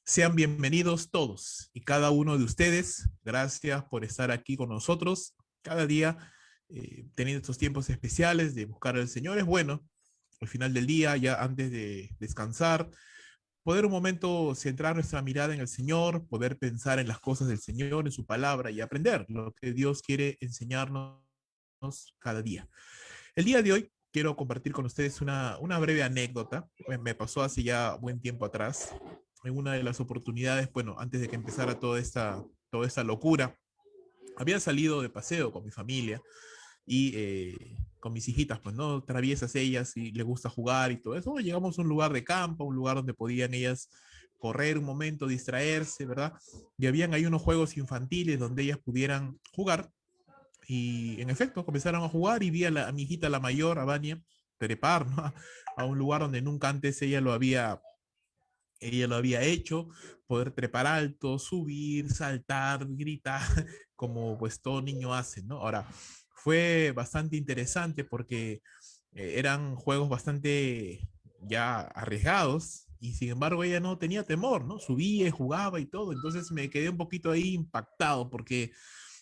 Sean bienvenidos todos y cada uno de ustedes. Gracias por estar aquí con nosotros cada día, teniendo estos tiempos especiales de buscar al Señor. Es bueno, al final del día, ya antes de descansar, poder un momento centrar nuestra mirada en el Señor, poder pensar en las cosas del Señor, en su palabra y aprender lo que Dios quiere enseñarnos cada día. El día de hoy quiero compartir con ustedes una breve anécdota. Me pasó hace ya buen tiempo atrás, en una de las oportunidades, bueno, antes de que empezara toda esta locura. Había salido de paseo con mi familia y con mis hijitas, pues, ¿no? Traviesas ellas y les gusta jugar y todo eso. Llegamos a un lugar de campo, un lugar donde podían ellas correr un momento, distraerse, ¿verdad? Y habían ahí unos juegos infantiles donde ellas pudieran jugar. Y en efecto, comenzaron a jugar y vi a mi hijita, la mayor, a Vania, trepar, ¿no? A un lugar donde nunca antes ella lo había hecho, poder trepar alto, subir, saltar, gritar, como pues todo niño hace, ¿no? Ahora, fue bastante interesante porque eran juegos bastante ya arriesgados y sin embargo ella no tenía temor, ¿no? Subía, jugaba y todo, entonces me quedé un poquito ahí impactado porque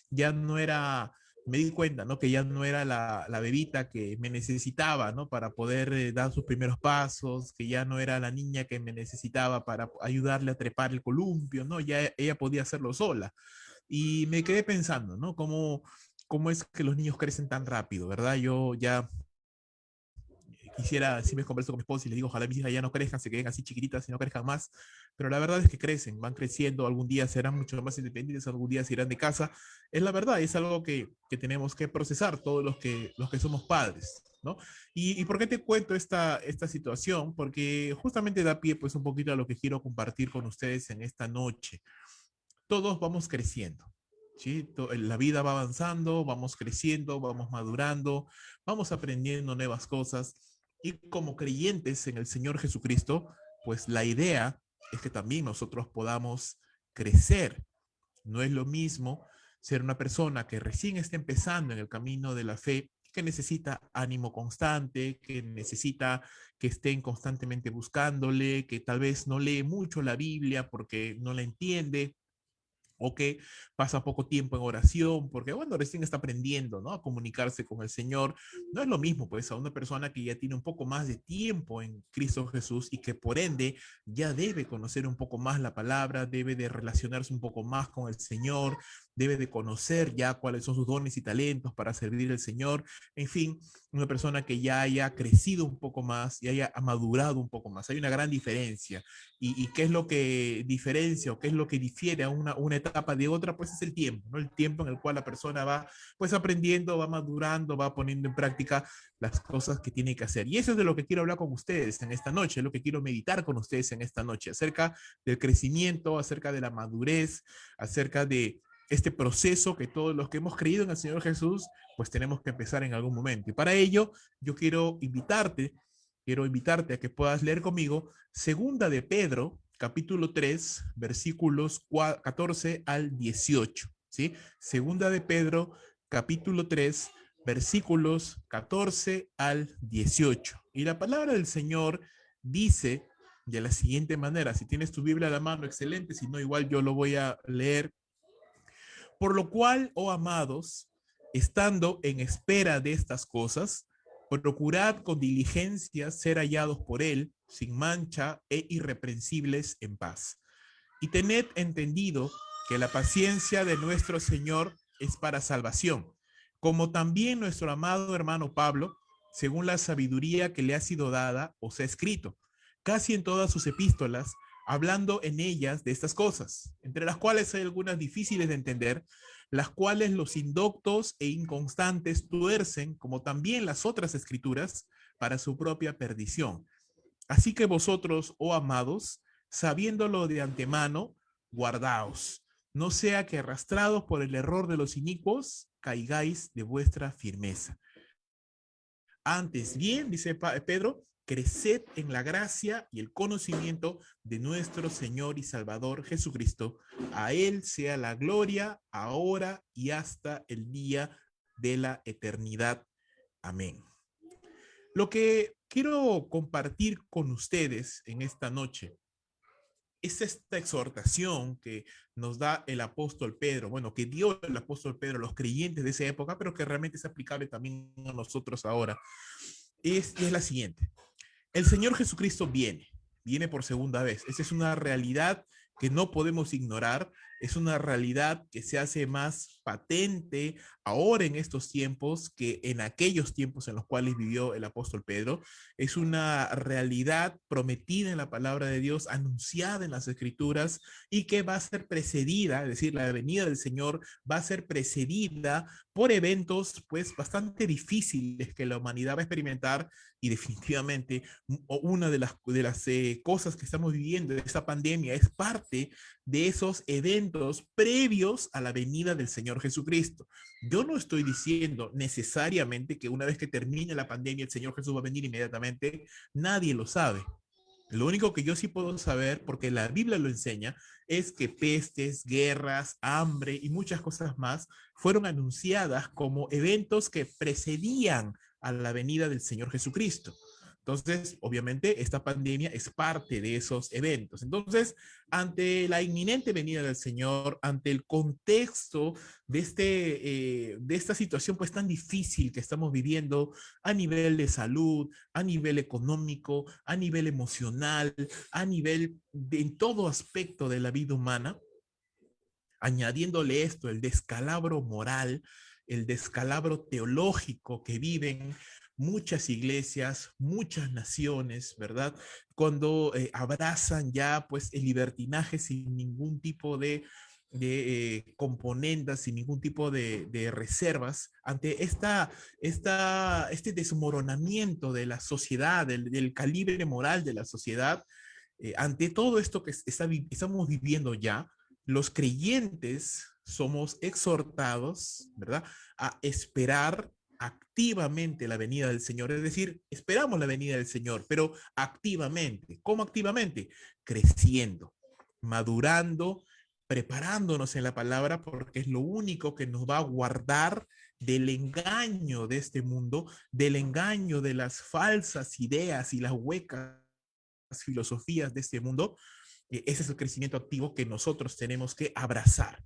ya no era, me di cuenta, ¿no? Que ya no era la bebita que me necesitaba, ¿no? Para poder dar sus primeros pasos, que ya no era la niña que me necesitaba para ayudarle a trepar el columpio, ¿no? Ya ella podía hacerlo sola. Y me quedé pensando, ¿no? ¿Cómo es que los niños crecen tan rápido, verdad? Yo ya quisiera, si me converso con mi esposa y le digo, ojalá mis hijas ya no crezcan, se queden así chiquititas y no crezcan más, pero la verdad es que crecen, van creciendo, algún día serán mucho más independientes, algún día se irán de casa, es la verdad, es algo que tenemos que procesar todos los que somos padres, ¿no? ¿Y por qué te cuento esta situación? Porque justamente da pie pues un poquito a lo que quiero compartir con ustedes en esta noche. Todos vamos creciendo. ¿Sí? La vida va avanzando, vamos creciendo, vamos madurando, vamos aprendiendo nuevas cosas y como creyentes en el Señor Jesucristo, pues la idea es que también nosotros podamos crecer. No es lo mismo ser una persona que recién está empezando en el camino de la fe, que necesita ánimo constante, que necesita que estén constantemente buscándole, que tal vez no lee mucho la Biblia porque no la entiende, o que pasa poco tiempo en oración, porque bueno, recién está aprendiendo, ¿no? A comunicarse con el Señor. No es lo mismo, pues, a una persona que ya tiene un poco más de tiempo en Cristo Jesús y que por ende ya debe conocer un poco más la palabra, debe de relacionarse un poco más con el Señor, debe de conocer ya cuáles son sus dones y talentos para servir al Señor. En fin, una persona que ya haya crecido un poco más y haya madurado un poco más. Hay una gran diferencia. ¿Y qué es lo que diferencia o qué es lo que difiere a una etapa de otra? Pues es el tiempo, ¿no? El tiempo en el cual la persona va pues aprendiendo, va madurando, va poniendo en práctica las cosas que tiene que hacer. Y eso es de lo que quiero hablar con ustedes en esta noche, es lo que quiero meditar con ustedes en esta noche, acerca del crecimiento, acerca de la madurez, acerca de este proceso que todos los que hemos creído en el Señor Jesús, pues tenemos que empezar en algún momento. Y para ello, yo quiero invitarte a que puedas leer conmigo Segunda de Pedro, capítulo 3, versículos 14 al 18. ¿Sí? Segunda de Pedro, capítulo 3, versículos 14 al 18. Y la palabra del Señor dice de la siguiente manera, si tienes tu Biblia a la mano, excelente, si no, igual yo lo voy a leer. Por lo cual, oh amados, estando en espera de estas cosas, procurad con diligencia ser hallados por él, sin mancha e irreprensibles en paz. Y tened entendido que la paciencia de nuestro Señor es para salvación, como también nuestro amado hermano Pablo, según la sabiduría que le ha sido dada, os ha escrito, casi en todas sus epístolas, hablando en ellas de estas cosas, entre las cuales hay algunas difíciles de entender, las cuales los indoctos e inconstantes tuercen, como también las otras escrituras, para su propia perdición. Así que vosotros, oh amados, sabiéndolo de antemano, guardaos, no sea que arrastrados por el error de los inicuos, caigáis de vuestra firmeza. Antes bien, dice Pedro, creced en la gracia y el conocimiento de nuestro Señor y Salvador Jesucristo. A Él sea la gloria, ahora y hasta el día de la eternidad. Amén. Lo que quiero compartir con ustedes en esta noche es esta exhortación que nos da el apóstol Pedro, bueno, que dio el apóstol Pedro a los creyentes de esa época, pero que realmente es aplicable también a nosotros ahora, es la siguiente. El Señor Jesucristo viene por segunda vez. Esa es una realidad que no podemos ignorar, es una realidad que se hace más patente ahora en estos tiempos que en aquellos tiempos en los cuales vivió el apóstol Pedro. Es una realidad prometida en la palabra de Dios, anunciada en las escrituras y que va a ser precedida, es decir, la venida del Señor va a ser precedida por eventos pues bastante difíciles que la humanidad va a experimentar y definitivamente una de las cosas que estamos viviendo de esta pandemia es parte de esos eventos previos a la venida del Señor Jesucristo. Yo no estoy diciendo necesariamente que una vez que termine la pandemia el Señor Jesús va a venir inmediatamente, nadie lo sabe. Lo único que yo sí puedo saber, porque la Biblia lo enseña, es que pestes, guerras, hambre y muchas cosas más fueron anunciadas como eventos que precedían a la venida del Señor Jesucristo. Entonces, obviamente, esta pandemia es parte de esos eventos. Entonces, ante la inminente venida del Señor, ante el contexto de esta situación pues tan difícil que estamos viviendo a nivel de salud, a nivel económico, a nivel emocional, a nivel de en todo aspecto de la vida humana, añadiéndole esto, el descalabro moral, el descalabro teológico que viven muchas iglesias, muchas naciones, ¿verdad? Cuando abrazan ya pues el libertinaje sin ningún tipo de componendas, sin ningún tipo de reservas, ante este desmoronamiento de la sociedad, del calibre moral de la sociedad, ante todo esto que estamos viviendo ya, los creyentes somos exhortados, ¿verdad?, a esperar activamente la venida del Señor. Es decir, esperamos la venida del Señor, pero activamente. ¿Cómo activamente? Creciendo, madurando, preparándonos en la palabra, porque es lo único que nos va a guardar del engaño de este mundo, del engaño de las falsas ideas y las huecas filosofías de este mundo. Ese es el crecimiento activo que nosotros tenemos que abrazar.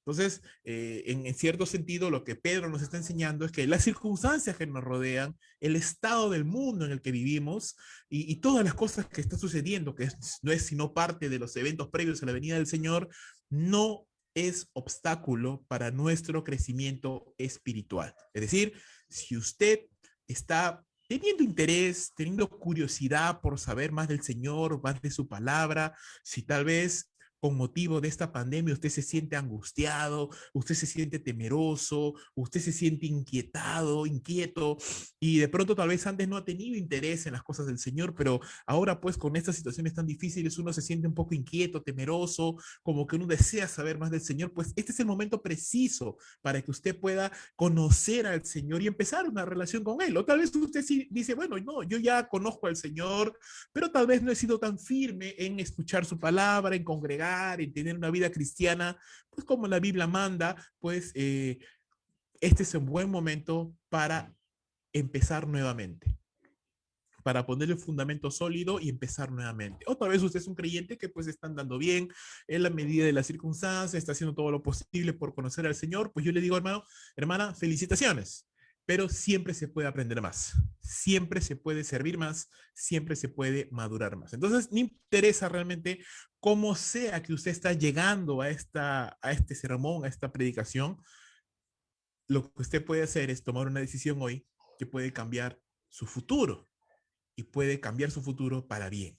Entonces, en cierto sentido, lo que Pedro nos está enseñando es que las circunstancias que nos rodean, el estado del mundo en el que vivimos y todas las cosas que están sucediendo, que no es sino parte de los eventos previos a la venida del Señor, no es obstáculo para nuestro crecimiento espiritual. Es decir, si usted está teniendo interés, teniendo curiosidad por saber más del Señor, más de su palabra, si tal vez con motivo de esta pandemia usted se siente angustiado, usted se siente temeroso, usted se siente inquietado, inquieto, y de pronto tal vez antes no ha tenido interés en las cosas del Señor, pero ahora pues con estas situaciones tan difíciles uno se siente un poco inquieto, temeroso, como que uno desea saber más del Señor, pues este es el momento preciso para que usted pueda conocer al Señor y empezar una relación con Él. O tal vez usted sí dice, bueno, no, yo ya conozco al Señor, pero tal vez no he sido tan firme en escuchar su palabra, en congregar, en tener una vida cristiana, pues como la Biblia manda, pues este es un buen momento para empezar nuevamente, para ponerle un fundamento sólido y empezar nuevamente. Otra vez usted es un creyente que pues está andando bien en la medida de las circunstancias, está haciendo todo lo posible por conocer al Señor, pues yo le digo, hermano, hermana, felicitaciones, pero siempre se puede aprender más, siempre se puede servir más, siempre se puede madurar más. Entonces, me interesa realmente cómo sea que usted está llegando a este sermón, a esta predicación, lo que usted puede hacer es tomar una decisión hoy que puede cambiar su futuro y puede cambiar su futuro para bien.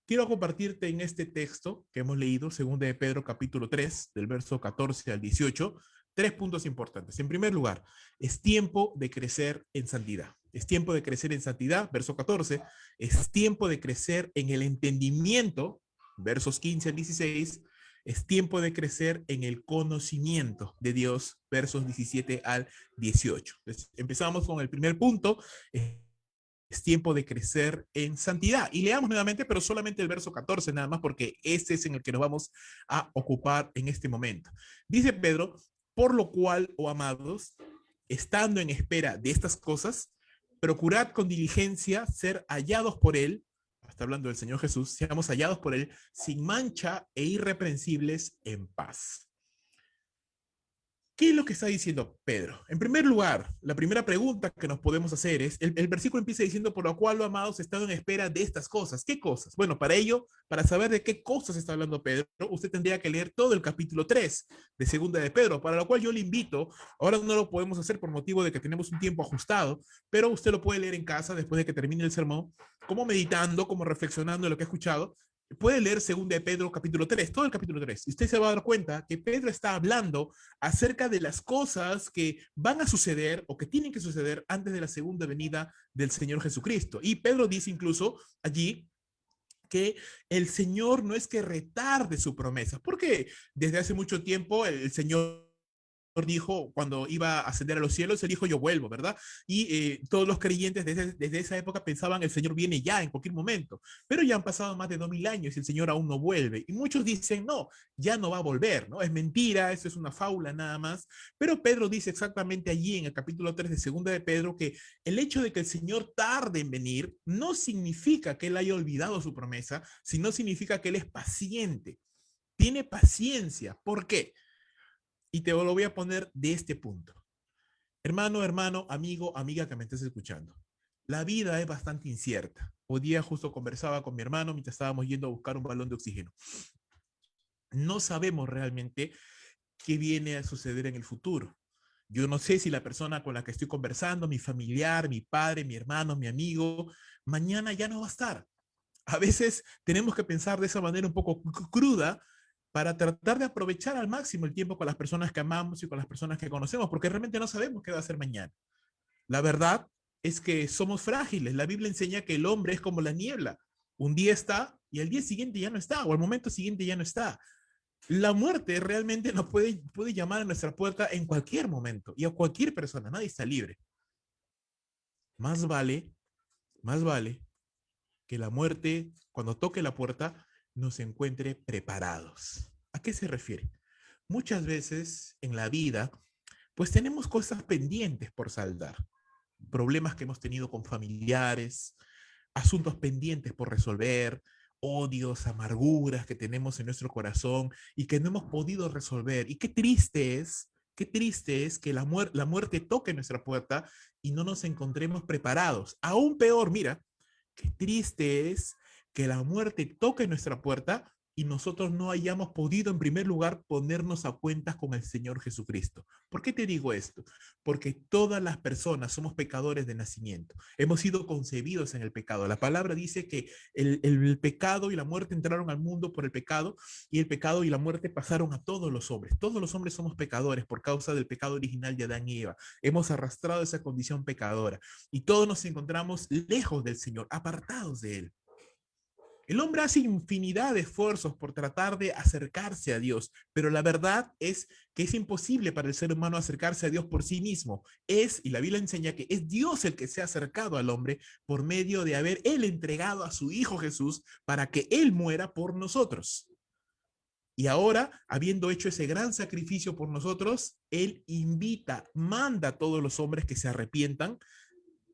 Quiero compartirte en este texto que hemos leído, segundo de Pedro capítulo 3, del verso 14 al 18, tres puntos importantes. En primer lugar, es tiempo de crecer en santidad. Es tiempo de crecer en santidad, verso 14. Es tiempo de crecer en el entendimiento, versos 15 al 16. Es tiempo de crecer en el conocimiento de Dios, versos 17 al 18. Entonces, empezamos con el primer punto. Es tiempo de crecer en santidad. Y leamos nuevamente, pero solamente el verso 14 nada más, porque este es en el que nos vamos a ocupar en este momento. Dice Pedro, por lo cual, oh amados, estando en espera de estas cosas, procurad con diligencia ser hallados por él, está hablando del Señor Jesús, seamos hallados por Él sin mancha e irreprensibles en paz. ¿Qué es lo que está diciendo Pedro? En primer lugar, la primera pregunta que nos podemos hacer es, el versículo empieza diciendo, por lo cual, lo amados, están en espera de estas cosas. ¿Qué cosas? Bueno, para ello, para saber de qué cosas está hablando Pedro, usted tendría que leer todo el capítulo 3 de Segunda de Pedro, para lo cual yo le invito, ahora no lo podemos hacer por motivo de que tenemos un tiempo ajustado, pero usted lo puede leer en casa después de que termine el sermón, como meditando, como reflexionando en lo que ha escuchado, puede leer Segunda de Pedro capítulo 3, todo el capítulo 3, y usted se va a dar cuenta que Pedro está hablando acerca de las cosas que van a suceder o que tienen que suceder antes de la segunda venida del Señor Jesucristo. Y Pedro dice incluso allí que el Señor no es que retarde su promesa, porque desde hace mucho tiempo el Señor dijo cuando iba a ascender a los cielos, él dijo yo vuelvo, ¿verdad? Y todos los creyentes desde esa época pensaban el Señor viene ya en cualquier momento, pero ya han pasado más de 2000 años y el Señor aún no vuelve. Y muchos dicen, no, ya no va a volver, ¿no? Es mentira, eso es una fábula nada más. Pero Pedro dice exactamente allí en el capítulo 3 de Segunda de Pedro que el hecho de que el Señor tarde en venir no significa que él haya olvidado su promesa, sino significa que él es paciente, tiene paciencia. ¿Por qué? Y te lo voy a poner de este punto. Hermano, hermano, amigo, amiga que me estés escuchando. La vida es bastante incierta. Hoy día justo conversaba con mi hermano mientras estábamos yendo a buscar un balón de oxígeno. No sabemos realmente qué viene a suceder en el futuro. Yo no sé si la persona con la que estoy conversando, mi familiar, mi padre, mi hermano, mi amigo, mañana ya no va a estar. A veces tenemos que pensar de esa manera un poco cruda para tratar de aprovechar al máximo el tiempo con las personas que amamos y con las personas que conocemos, porque realmente no sabemos qué va a ser mañana. La verdad es que somos frágiles. La Biblia enseña que el hombre es como la niebla. Un día está y al día siguiente ya no está, o al momento siguiente ya no está. La muerte realmente nos puede llamar a nuestra puerta en cualquier momento y a cualquier persona. Nadie está libre. Más vale, más vale que la muerte, cuando toque la puerta, nos encuentre preparados. ¿A qué se refiere? Muchas veces en la vida, pues tenemos cosas pendientes por saldar, problemas que hemos tenido con familiares, asuntos pendientes por resolver, odios, amarguras que tenemos en nuestro corazón y que no hemos podido resolver. Y qué triste es que la muerte toque nuestra puerta y no nos encontremos preparados. Aún peor, mira, qué triste es que la muerte toque nuestra puerta y nosotros no hayamos podido en primer lugar ponernos a cuentas con el Señor Jesucristo. ¿Por qué te digo esto? Porque todas las personas somos pecadores de nacimiento. Hemos sido concebidos en el pecado. La palabra dice que el pecado y la muerte entraron al mundo por el pecado y el pecado y la muerte pasaron a todos los hombres. Todos los hombres somos pecadores por causa del pecado original de Adán y Eva. Hemos arrastrado esa condición pecadora y todos nos encontramos lejos del Señor, apartados de Él. El hombre hace infinidad de esfuerzos por tratar de acercarse a Dios, pero la verdad es que es imposible para el ser humano acercarse a Dios por sí mismo. Y la Biblia enseña que es Dios el que se ha acercado al hombre por medio de haber Él entregado a su Hijo Jesús para que Él muera por nosotros. Y ahora, habiendo hecho ese gran sacrificio por nosotros, Él invita, manda a todos los hombres que se arrepientan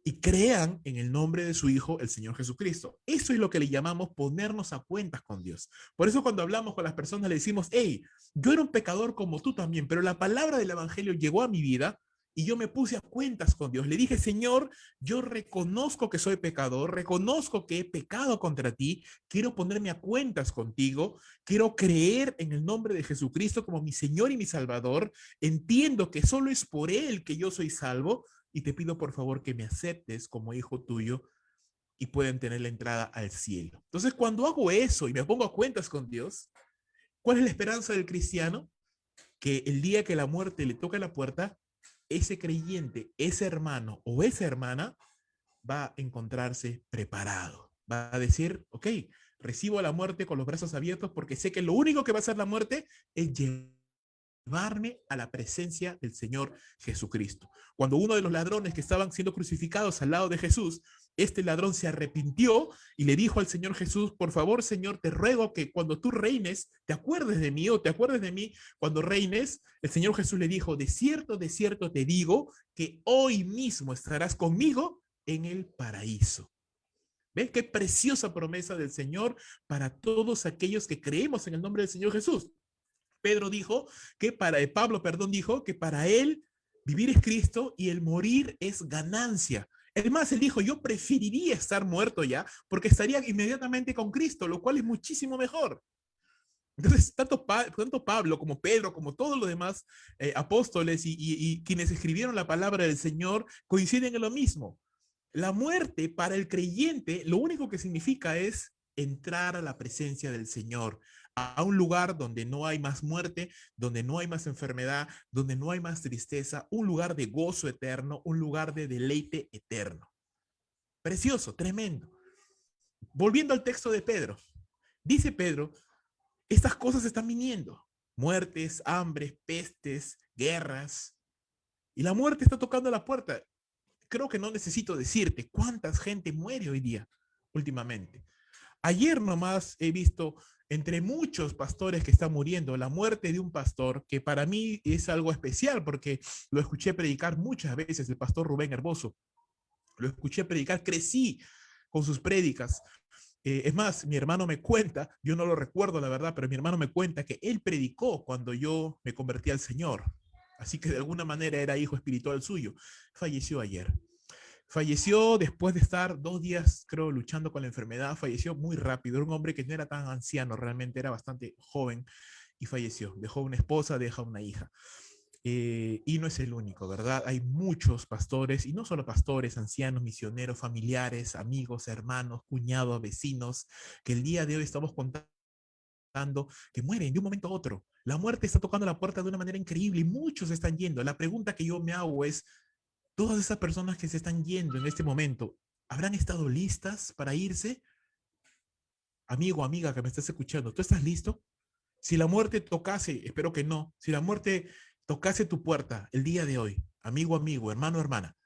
y crean en el nombre de su Hijo, el Señor Jesucristo. Eso es lo que le llamamos ponernos a cuentas con Dios. Por eso cuando hablamos con las personas le decimos, hey, yo era un pecador como tú también, pero la palabra del Evangelio llegó a mi vida y yo me puse a cuentas con Dios. Le dije, Señor, yo reconozco que soy pecador, reconozco que he pecado contra ti, quiero ponerme a cuentas contigo, quiero creer en el nombre de Jesucristo como mi Señor y mi Salvador, entiendo que solo es por Él que yo soy salvo y te pido por favor que me aceptes como hijo tuyo y puedan tener la entrada al cielo. Entonces, cuando hago eso y me pongo a cuentas con Dios, ¿cuál es la esperanza del cristiano? Que el día que la muerte le toque la puerta, ese creyente, ese hermano o esa hermana va a encontrarse preparado. Va a decir, ok, recibo la muerte con los brazos abiertos porque sé que lo único que va a hacer la muerte es llevarme a la presencia del Señor Jesucristo. Cuando uno de los ladrones que estaban siendo crucificados al lado de Jesús, este ladrón se arrepintió y le dijo al Señor Jesús, por favor, Señor, te ruego que cuando tú reines, te acuerdes de mí o te acuerdes de mí cuando reines. El Señor Jesús le dijo, de cierto te digo que hoy mismo estarás conmigo en el paraíso. ¿Ves qué preciosa promesa del Señor para todos aquellos que creemos en el nombre del Señor Jesús? Pedro dijo que Pablo, perdón, dijo que para él vivir es Cristo y el morir es ganancia. Es más, él dijo, yo preferiría estar muerto ya porque estaría inmediatamente con Cristo, lo cual es muchísimo mejor. Entonces, tanto Pablo como Pedro, como todos los demás apóstoles y quienes escribieron la palabra del Señor coinciden en lo mismo. La muerte para el creyente lo único que significa es entrar a la presencia del Señor, a un lugar donde no hay más muerte, donde no hay más enfermedad, donde no hay más tristeza, un lugar de gozo eterno, un lugar de deleite eterno. Precioso, tremendo. Volviendo al texto de Pedro, dice Pedro, estas cosas están viniendo, muertes, hambres, pestes, guerras, y la muerte está tocando la puerta. Creo que no necesito decirte cuánta gente muere hoy día, últimamente. Ayer nomás he visto entre muchos pastores que están muriendo la muerte de un pastor que para mí es algo especial porque lo escuché predicar muchas veces, el pastor Rubén Herboso. Lo escuché predicar, crecí con sus prédicas. Es más, mi hermano me cuenta, yo no lo recuerdo la verdad, pero mi hermano me cuenta que él predicó cuando yo me convertí al Señor. Así que de alguna manera era hijo espiritual suyo. Falleció ayer. Falleció después de estar 2 días, creo, luchando con la enfermedad. Falleció muy rápido. Era un hombre que no era tan anciano, realmente era bastante joven y falleció. Dejó una esposa, deja una hija. Y no es el único, ¿verdad? Hay muchos pastores, y no solo pastores, ancianos, misioneros, familiares, amigos, hermanos, cuñados, vecinos, que el día de hoy estamos contando que mueren de un momento a otro. La muerte está tocando la puerta de una manera increíble y muchos están yendo. La pregunta que yo me hago es, todas esas personas que se están yendo en este momento, ¿habrán estado listas para irse? Amigo, amiga que me estás escuchando, ¿tú estás listo? Si la muerte tocase, espero que no, si la muerte tocase tu puerta el día de hoy, amigo, amigo, hermano, hermana,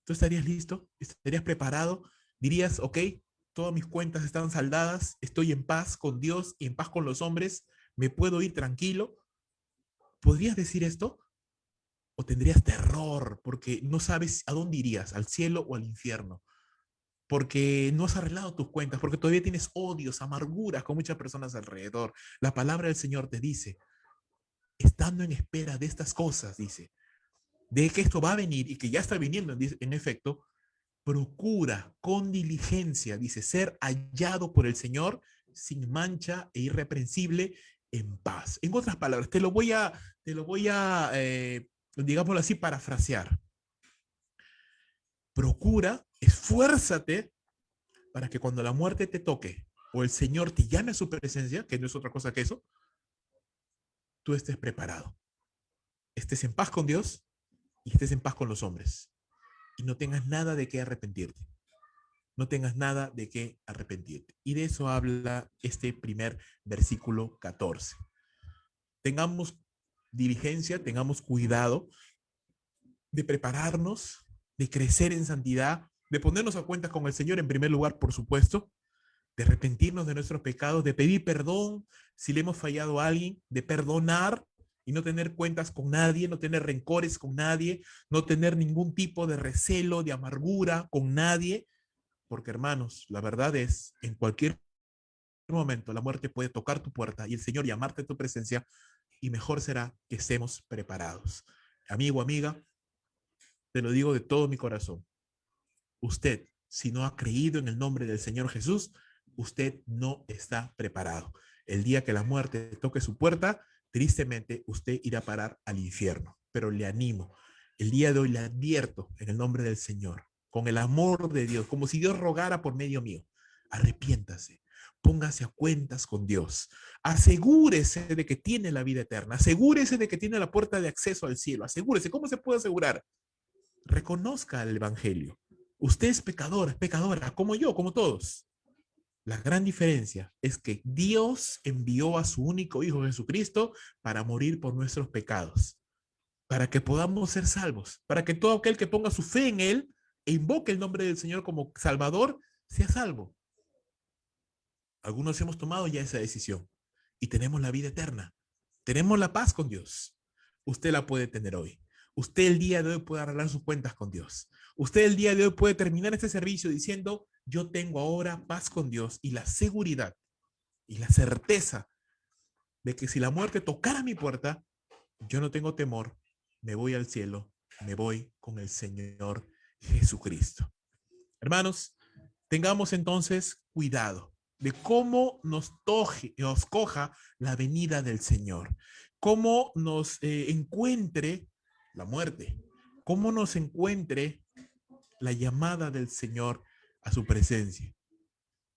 ¿tú estarías listo? ¿Estarías preparado? Dirías, ok, todas mis cuentas están saldadas, estoy en paz con Dios y en paz con los hombres, me puedo ir tranquilo. ¿Podrías decir esto? ¿O tendrías terror porque no sabes a dónde irías, al cielo o al infierno? Porque no has arreglado tus cuentas, porque todavía tienes odios, amarguras con muchas personas alrededor. La palabra del Señor te dice, estando en espera de estas cosas, dice, de que esto va a venir y que ya está viniendo en efecto, procura con diligencia, dice, ser hallado por el Señor sin mancha e irreprensible en paz. En otras palabras, te lo voy a digámoslo así, parafrasear. Procura, esfuérzate para que cuando la muerte te toque o el Señor te llame a su presencia, que no es otra cosa que eso, tú estés preparado. Estés en paz con Dios y estés en paz con los hombres. Y no tengas nada de qué arrepentirte. No tengas nada de qué arrepentirte. Y de eso habla este primer versículo 14. Tengamos diligencia, tengamos cuidado de prepararnos, de crecer en santidad, de ponernos a cuentas con el Señor en primer lugar, por supuesto, de arrepentirnos de nuestros pecados, de pedir perdón si le hemos fallado a alguien, de perdonar y no tener cuentas con nadie, no tener rencores con nadie, no tener ningún tipo de recelo, de amargura con nadie, porque hermanos, la verdad es, en cualquier momento la muerte puede tocar tu puerta y el Señor llamarte a tu presencia y mejor será que estemos preparados. Amigo, amiga, te lo digo de todo mi corazón. Usted, si no ha creído en el nombre del Señor Jesús, usted no está preparado. El día que la muerte toque su puerta, tristemente usted irá a parar al infierno. Pero le animo, el día de hoy le advierto en el nombre del Señor, con el amor de Dios, como si Dios rogara por medio mío, arrepiéntase, póngase a cuentas con Dios, asegúrese de que tiene la vida eterna, asegúrese de que tiene la puerta de acceso al cielo, asegúrese. ¿Cómo se puede asegurar? Reconozca el Evangelio. Usted es pecador, es pecadora, como yo, como todos. La gran diferencia es que Dios envió a su único Hijo Jesucristo para morir por nuestros pecados, para que podamos ser salvos, para que todo aquel que ponga su fe en Él e invoque el nombre del Señor como Salvador, sea salvo. Algunos hemos tomado ya esa decisión y tenemos la vida eterna. Tenemos la paz con Dios. Usted la puede tener hoy. Usted el día de hoy puede arreglar sus cuentas con Dios. Usted el día de hoy puede terminar este servicio diciendo, yo tengo ahora paz con Dios y la seguridad y la certeza de que si la muerte tocara mi puerta, yo no tengo temor, me voy al cielo, me voy con el Señor Jesucristo. Hermanos, tengamos entonces cuidado de cómo nos coja la venida del Señor, cómo nos encuentre la muerte, cómo nos encuentre la llamada del Señor a su presencia.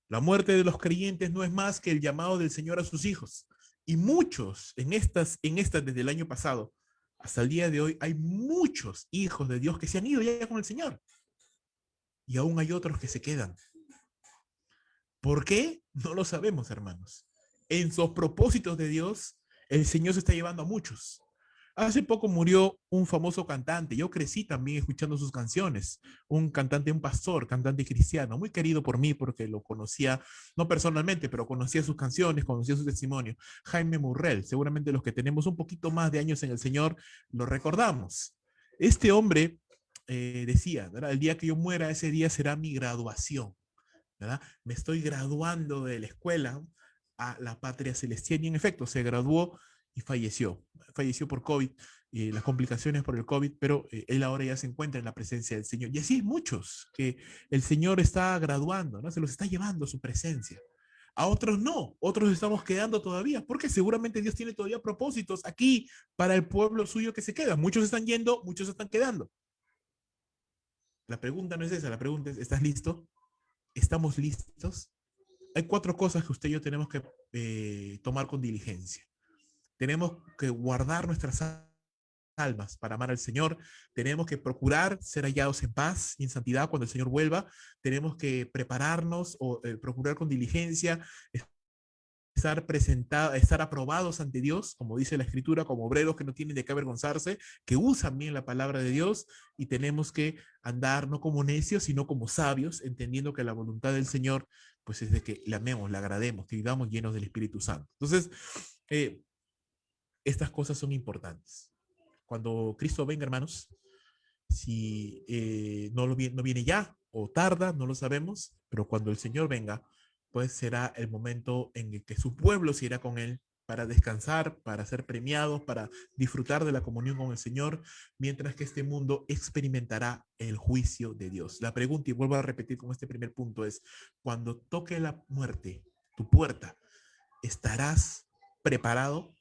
La muerte de los creyentes no es más que el llamado del Señor a sus hijos. Y muchos en estas desde el año pasado hasta el día de hoy, hay muchos hijos de Dios que se han ido ya con el Señor. Y aún hay otros que se quedan. ¿Por qué? No lo sabemos, hermanos. En sus propósitos de Dios, el Señor se está llevando a muchos. Hace poco murió un famoso cantante. Yo crecí también escuchando sus canciones. Un cantante, un pastor, cantante cristiano, muy querido por mí porque lo conocía, no personalmente, pero conocía sus canciones, conocía su testimonio. Jaime Murrell, seguramente los que tenemos un poquito más de años en el Señor lo recordamos. Este hombre decía, ¿verdad? El día que yo muera, ese día será mi graduación. ¿Verdad? Me estoy graduando de la escuela a la patria celestial y en efecto se graduó y falleció. Falleció por COVID, las complicaciones por el COVID, pero él ahora ya se encuentra en la presencia del Señor. Y así hay muchos que el Señor está graduando, ¿no? Se los está llevando a su presencia. A otros no, otros estamos quedando todavía, porque seguramente Dios tiene todavía propósitos aquí para el pueblo suyo que se queda. Muchos están yendo, muchos están quedando. La pregunta no es esa, la pregunta es, ¿estás listo? ¿Estamos listos? Hay cuatro cosas que usted y yo tenemos que tomar con diligencia. Tenemos que guardar nuestras almas para amar al Señor. Tenemos que procurar ser hallados en paz y en santidad cuando el Señor vuelva. Tenemos que prepararnos o procurar con diligencia estar aprobados ante Dios, como dice la Escritura, como obreros que no tienen de qué avergonzarse, que usan bien la palabra de Dios, y tenemos que andar no como necios, sino como sabios, entendiendo que la voluntad del Señor, pues es de que le amemos, le agrademos, que vivamos llenos del Espíritu Santo. Entonces, eh, estas cosas son importantes. Cuando Cristo venga, hermanos, si no viene ya o tarda, no lo sabemos, pero cuando el Señor venga, pues será el momento en el que su pueblo se irá con Él para descansar, para ser premiados, para disfrutar de la comunión con el Señor, mientras que este mundo experimentará el juicio de Dios. La pregunta, y vuelvo a repetir con este primer punto, es, cuando toque la muerte, tu puerta, ¿estarás preparado?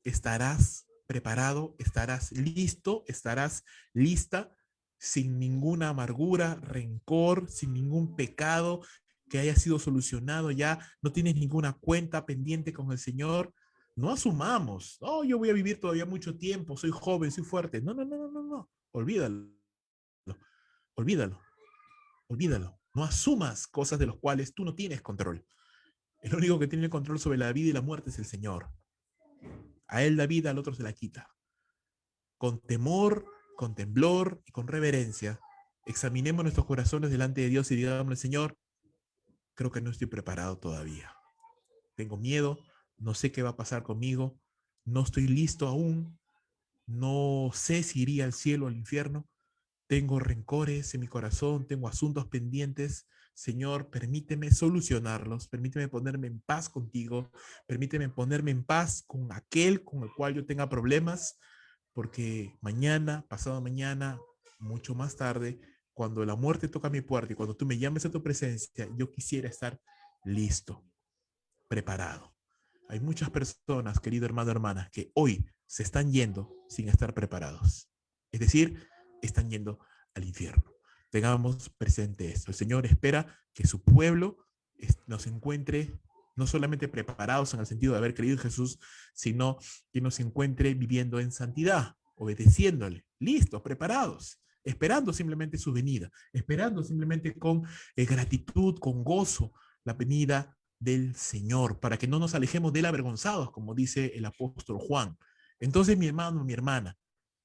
¿Estarás preparado? ¿Estarás listo? ¿Estarás lista? Sin ninguna amargura, rencor, sin ningún pecado que haya sido solucionado ya, no tienes ninguna cuenta pendiente con el Señor. No asumamos, oh, yo voy a vivir todavía mucho tiempo, soy joven, soy fuerte. No, no, no, no, no, no. Olvídalo, olvídalo, olvídalo. No asumas cosas de las cuales tú no tienes control. El único que tiene el control sobre la vida y la muerte es el Señor. A él la vida, al otro se la quita. Con temor, con temblor y con reverencia, examinemos nuestros corazones delante de Dios y digamos, Señor, creo que no estoy preparado todavía. Tengo miedo, no sé qué va a pasar conmigo, no estoy listo aún, no sé si iría al cielo o al infierno, tengo rencores en mi corazón, tengo asuntos pendientes. Señor, permíteme solucionarlos, permíteme ponerme en paz contigo, permíteme ponerme en paz con aquel con el cual yo tenga problemas, porque mañana, pasado mañana, mucho más tarde, cuando la muerte toca mi puerta y cuando tú me llames a tu presencia, yo quisiera estar listo, preparado. Hay muchas personas, querido hermano, hermana, que hoy se están yendo sin estar preparados. Es decir, están yendo al infierno. Tengamos presente esto. El Señor espera que su pueblo nos encuentre no solamente preparados en el sentido de haber creído en Jesús, sino que nos encuentre viviendo en santidad, obedeciéndole, listos, preparados, esperando simplemente su venida, esperando simplemente con gratitud, con gozo, la venida del Señor, para que no nos alejemos de él avergonzados, como dice el apóstol Juan. Entonces, mi hermano, mi hermana,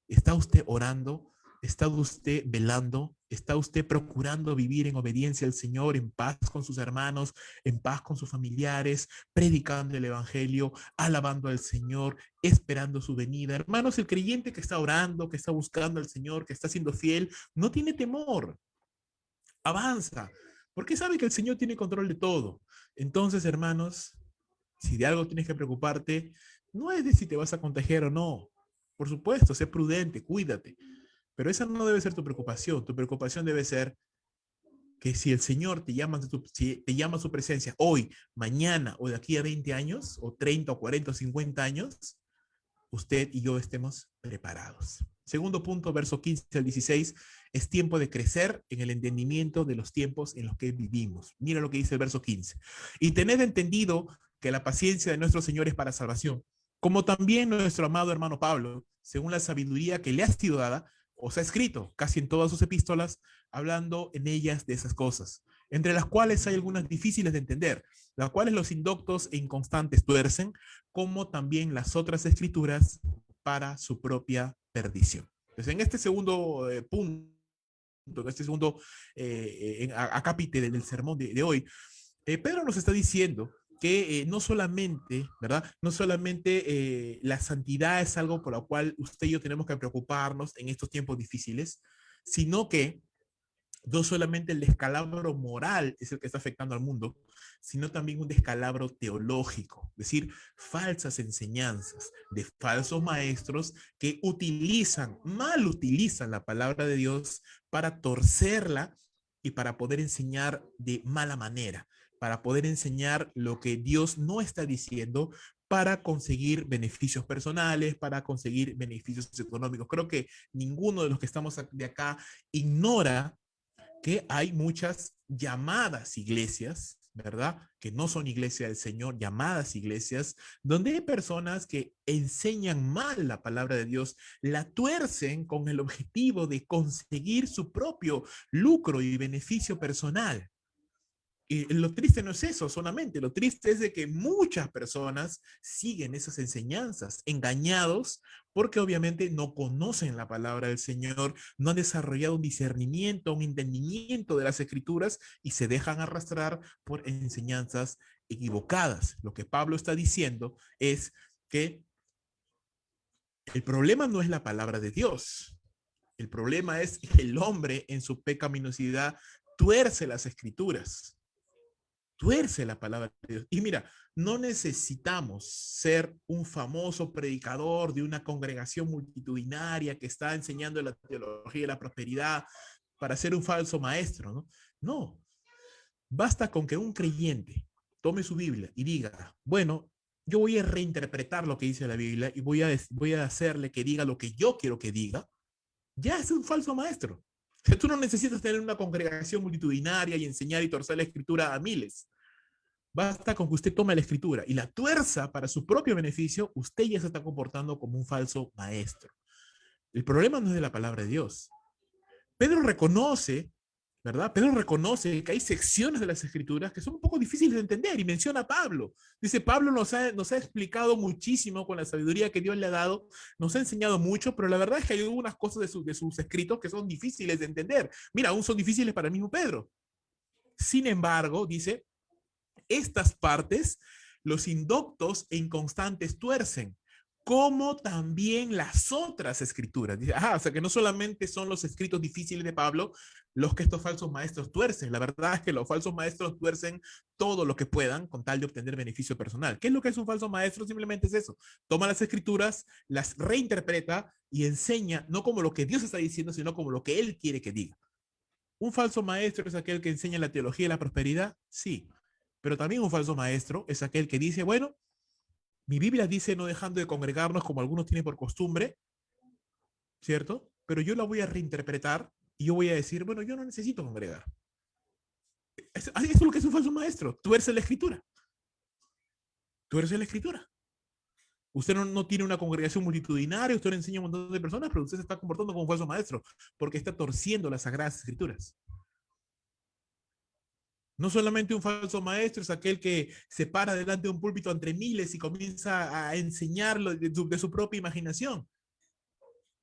¿está usted orando? ¿Está usted velando? ¿Está usted procurando vivir en obediencia al Señor, en paz con sus hermanos, en paz con sus familiares, predicando el Evangelio, alabando al Señor, esperando su venida? Hermanos, el creyente que está orando, que está buscando al Señor, que está siendo fiel, no tiene temor. Avanza, porque sabe que el Señor tiene control de todo. Entonces, hermanos, si de algo tienes que preocuparte, no es de si te vas a contagiar o no. Por supuesto, sé prudente, cuídate. Pero esa no debe ser tu preocupación. Tu preocupación debe ser que si el Señor si te llama a su presencia hoy, mañana o de aquí a 20 años, o 30 o 40 o 50 años, usted y yo estemos preparados. Segundo punto, verso 15 al 16, es tiempo de crecer en el entendimiento de los tiempos en los que vivimos. Mira lo que dice el verso 15. Y tened entendido que la paciencia de nuestro Señor es para salvación, como también nuestro amado hermano Pablo, según la sabiduría que le ha sido dada, os ha escrito casi en todas sus epístolas, hablando en ellas de esas cosas, entre las cuales hay algunas difíciles de entender, las cuales los indoctos e inconstantes tuercen, como también las otras escrituras para su propia perdición. Entonces, en este segundo punto, en este segundo acápite del sermón de hoy, Pedro nos está diciendo que no solamente, ¿verdad? No solamente la santidad es algo por lo cual usted y yo tenemos que preocuparnos en estos tiempos difíciles, sino que no solamente el descalabro moral es el que está afectando al mundo, sino también un descalabro teológico, es decir, falsas enseñanzas de falsos maestros que mal utilizan la palabra de Dios para torcerla y para poder enseñar de mala manera, para poder enseñar lo que Dios no está diciendo para conseguir beneficios personales, para conseguir beneficios económicos. Creo que ninguno de los que estamos de acá ignora que hay muchas llamadas iglesias, ¿verdad? Que no son iglesia del Señor, llamadas iglesias, donde hay personas que enseñan mal la palabra de Dios, la tuercen con el objetivo de conseguir su propio lucro y beneficio personal. Y lo triste no es eso solamente, lo triste es de que muchas personas siguen esas enseñanzas, engañados, porque obviamente no conocen la palabra del Señor, no han desarrollado un discernimiento, un entendimiento de las escrituras y se dejan arrastrar por enseñanzas equivocadas. Lo que Pablo está diciendo es que el problema no es la palabra de Dios, el problema es que el hombre en su pecaminosidad tuerce las escrituras, tuerce la palabra de Dios. Y mira, no necesitamos ser un famoso predicador de una congregación multitudinaria que está enseñando la teología de la prosperidad para ser un falso maestro, ¿no? No, basta con que un creyente tome su Biblia y diga, bueno, yo voy a reinterpretar lo que dice la Biblia y voy a hacerle que diga lo que yo quiero que diga, ya es un falso maestro. O sea, tú no necesitas tener una congregación multitudinaria y enseñar y torcer la escritura a miles. Basta con que usted tome la escritura y la tuerza para su propio beneficio, usted ya se está comportando como un falso maestro. El problema no es de la palabra de Dios. Pedro reconoce, ¿verdad? Pedro reconoce que hay secciones de las escrituras que son un poco difíciles de entender y menciona a Pablo. Dice, Pablo nos ha explicado muchísimo con la sabiduría que Dios le ha dado, nos ha enseñado mucho, pero la verdad es que hay algunas cosas de sus escritos que son difíciles de entender. Mira, aún son difíciles para el mismo Pedro. Sin embargo, dice, estas partes los indoctos e inconstantes tuercen, como también las otras escrituras. Dice, o sea que no solamente son los escritos difíciles de Pablo los que estos falsos maestros tuercen. La verdad es que los falsos maestros tuercen todo lo que puedan con tal de obtener beneficio personal. ¿Qué es lo que es un falso maestro? Simplemente es eso. Toma las escrituras, las reinterpreta y enseña no como lo que Dios está diciendo, sino como lo que Él quiere que diga. ¿Un falso maestro es aquel que enseña la teología de la prosperidad? Sí. Pero también un falso maestro es aquel que dice, bueno, mi Biblia dice no dejando de congregarnos como algunos tienen por costumbre, ¿cierto? Pero yo la voy a reinterpretar y yo voy a decir, bueno, yo no necesito congregar. Eso es lo que es un falso maestro. Tú eres la escritura. Tú eres la escritura. Usted no tiene una congregación multitudinaria, usted le enseña a un montón de personas, pero usted se está comportando como un falso maestro porque está torciendo las sagradas escrituras. No solamente un falso maestro es aquel que se para delante de un púlpito entre miles y comienza a enseñarlo de su propia imaginación.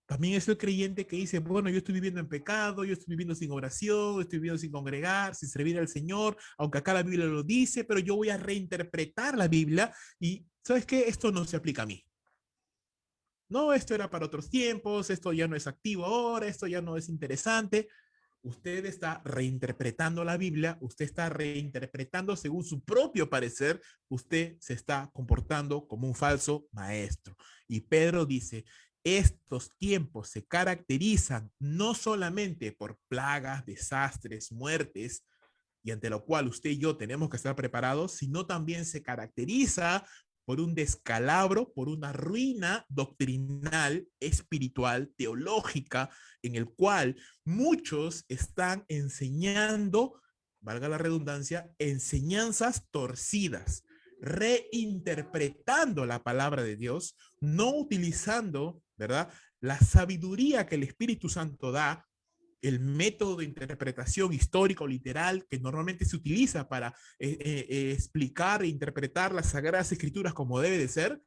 También es el creyente que dice, bueno, yo estoy viviendo en pecado, yo estoy viviendo sin oración, estoy viviendo sin congregar, sin servir al Señor, aunque acá la Biblia lo dice, pero yo voy a reinterpretar la Biblia y, ¿sabes qué? Esto no se aplica a mí. No, esto era para otros tiempos, esto ya no es activo ahora, esto ya no es interesante. Usted está reinterpretando la Biblia, usted está reinterpretando según su propio parecer, usted se está comportando como un falso maestro. Y Pedro dice, estos tiempos se caracterizan no solamente por plagas, desastres, muertes, y ante lo cual usted y yo tenemos que estar preparados, sino también se caracteriza por un descalabro, por una ruina doctrinal, espiritual, teológica, en el cual muchos están enseñando, valga la redundancia, enseñanzas torcidas, reinterpretando la palabra de Dios, no utilizando, ¿verdad?, la sabiduría que el Espíritu Santo da, el método de interpretación histórico literal que normalmente se utiliza para explicar e interpretar las Sagradas Escrituras como debe de ser,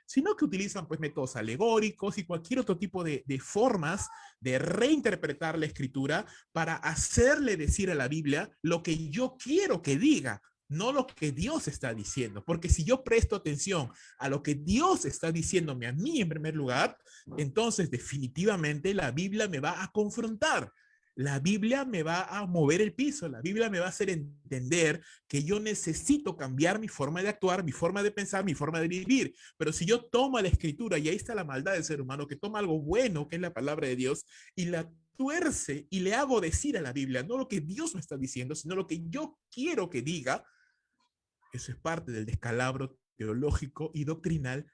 sino que utilizan pues métodos alegóricos y cualquier otro tipo de formas de reinterpretar la escritura para hacerle decir a la Biblia lo que yo quiero que diga, no lo que Dios está diciendo. Porque si yo presto atención a lo que Dios está diciéndome a mí en primer lugar, entonces definitivamente la Biblia me va a confrontar. La Biblia me va a mover el piso, la Biblia me va a hacer entender que yo necesito cambiar mi forma de actuar, mi forma de pensar, mi forma de vivir. Pero si yo tomo la escritura, y ahí está la maldad del ser humano, que toma algo bueno, que es la palabra de Dios, y la tuerce y le hago decir a la Biblia, no lo que Dios me está diciendo, sino lo que yo quiero que diga, eso es parte del descalabro teológico y doctrinal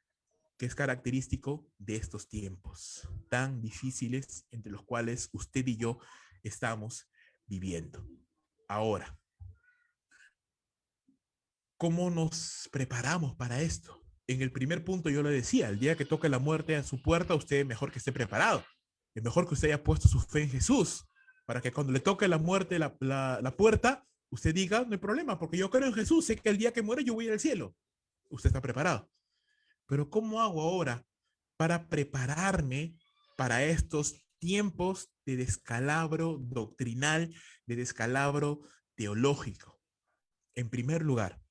que es característico de estos tiempos tan difíciles entre los cuales usted y yo estamos viviendo. Ahora, ¿cómo nos preparamos para esto? En el primer punto yo le decía, el día que toque la muerte a su puerta, usted mejor que esté preparado. Es mejor que usted haya puesto su fe en Jesús, para que cuando le toque la muerte la puerta, usted diga, no hay problema, porque yo creo en Jesús, sé que el día que muere yo voy a ir al cielo. Usted está preparado. Pero ¿cómo hago ahora para prepararme para estos tiempos de descalabro doctrinal, de descalabro teológico? En primer lugar,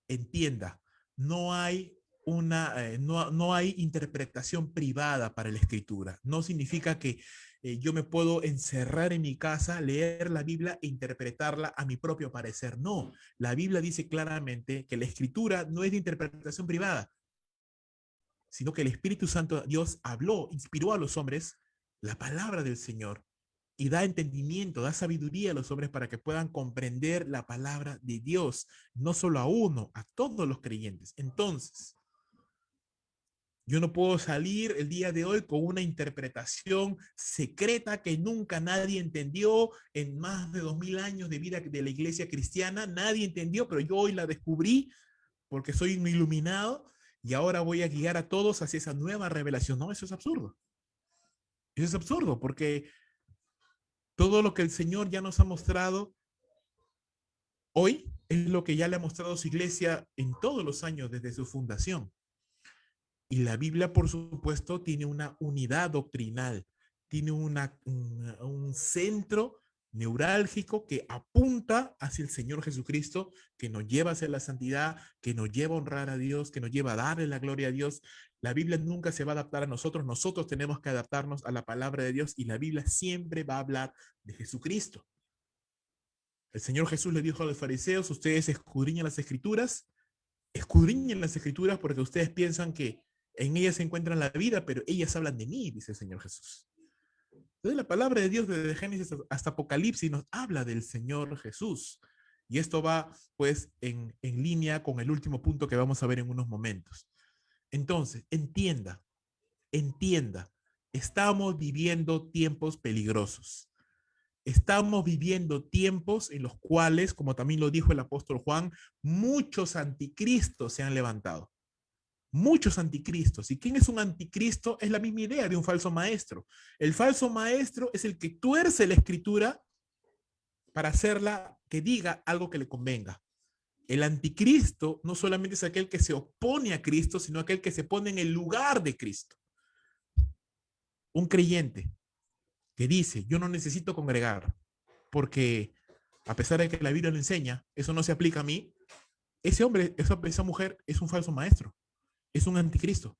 entienda, no hay no hay interpretación privada para la escritura. No significa que yo me puedo encerrar en mi casa, leer la Biblia e interpretarla a mi propio parecer. No, la Biblia dice claramente que la escritura no es de interpretación privada, sino que el Espíritu Santo, Dios habló, inspiró a los hombres la palabra del Señor y da entendimiento, da sabiduría a los hombres para que puedan comprender la palabra de Dios, no solo a uno, a todos los creyentes. Entonces, yo no puedo salir el día de hoy con una interpretación secreta que nunca nadie entendió en más de 2000 años de vida de la iglesia cristiana. Nadie entendió, pero yo hoy la descubrí porque soy un iluminado y ahora voy a guiar a todos hacia esa nueva revelación. No, eso es absurdo. Eso es absurdo porque todo lo que el Señor ya nos ha mostrado hoy es lo que ya le ha mostrado su iglesia en todos los años desde su fundación. Y la Biblia, por supuesto, tiene una unidad doctrinal, tiene un centro neurálgico que apunta hacia el Señor Jesucristo, que nos lleva hacia la santidad, que nos lleva a honrar a Dios, que nos lleva a darle la gloria a Dios. La Biblia nunca se va a adaptar a nosotros, nosotros tenemos que adaptarnos a la palabra de Dios y la Biblia siempre va a hablar de Jesucristo. El Señor Jesús le dijo a los fariseos, ustedes escudriñen las escrituras porque ustedes piensan que en ellas se encuentra la vida, pero ellas hablan de mí, dice el Señor Jesús. Entonces la palabra de Dios desde Génesis hasta Apocalipsis nos habla del Señor Jesús. Y esto va pues en línea con el último punto que vamos a ver en unos momentos. Entonces, entienda, estamos viviendo tiempos peligrosos. Estamos viviendo tiempos en los cuales, como también lo dijo el apóstol Juan, muchos anticristos se han levantado. Muchos anticristos. ¿Y quién es un anticristo? Es la misma idea de un falso maestro. El falso maestro es el que tuerce la escritura para hacerla que diga algo que le convenga. El anticristo no solamente es aquel que se opone a Cristo, sino aquel que se pone en el lugar de Cristo. Un creyente que dice, yo no necesito congregar, porque a pesar de que la Biblia lo enseña, eso no se aplica a mí, ese hombre, esa mujer es un falso maestro, es un anticristo,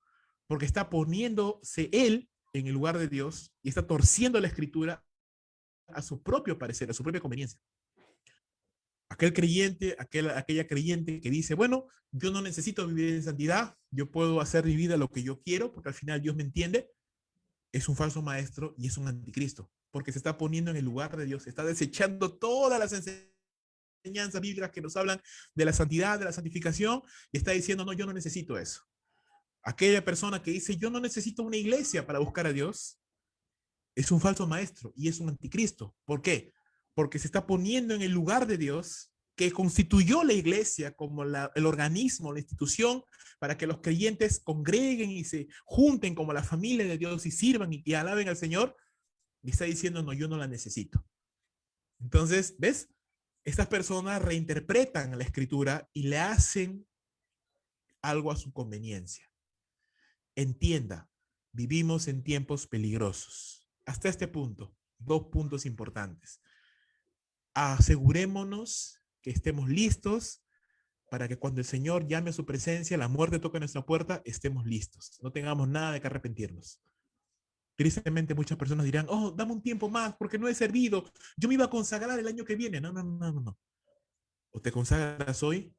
porque está poniéndose él en el lugar de Dios y está torciendo la escritura a su propio parecer, a su propia conveniencia. Aquel creyente, aquella creyente que dice, bueno, yo no necesito vivir en santidad, yo puedo hacer mi vida lo que yo quiero, porque al final Dios me entiende, es un falso maestro y es un anticristo, porque se está poniendo en el lugar de Dios, está desechando todas las enseñanzas bíblicas que nos hablan de la santidad, de la santificación, y está diciendo, no, yo no necesito eso. Aquella persona que dice, yo no necesito una iglesia para buscar a Dios, es un falso maestro y es un anticristo. ¿Por qué? Porque se está poniendo en el lugar de Dios, que constituyó la iglesia como el organismo, la institución, para que los creyentes congreguen y se junten como la familia de Dios y sirvan y alaben al Señor, y está diciendo, no, yo no la necesito. Entonces, ¿ves? Estas personas reinterpretan la escritura y le hacen algo a su conveniencia. Entienda, vivimos en tiempos peligrosos. Hasta este punto, 2 puntos importantes. Asegurémonos que estemos listos para que cuando el Señor llame a su presencia, la muerte toque nuestra puerta, estemos listos. No tengamos nada de que arrepentirnos. Tristemente muchas personas dirán, oh, dame un tiempo más porque no he servido. Yo me iba a consagrar el año que viene. No, no, no, no, no. O te consagras hoy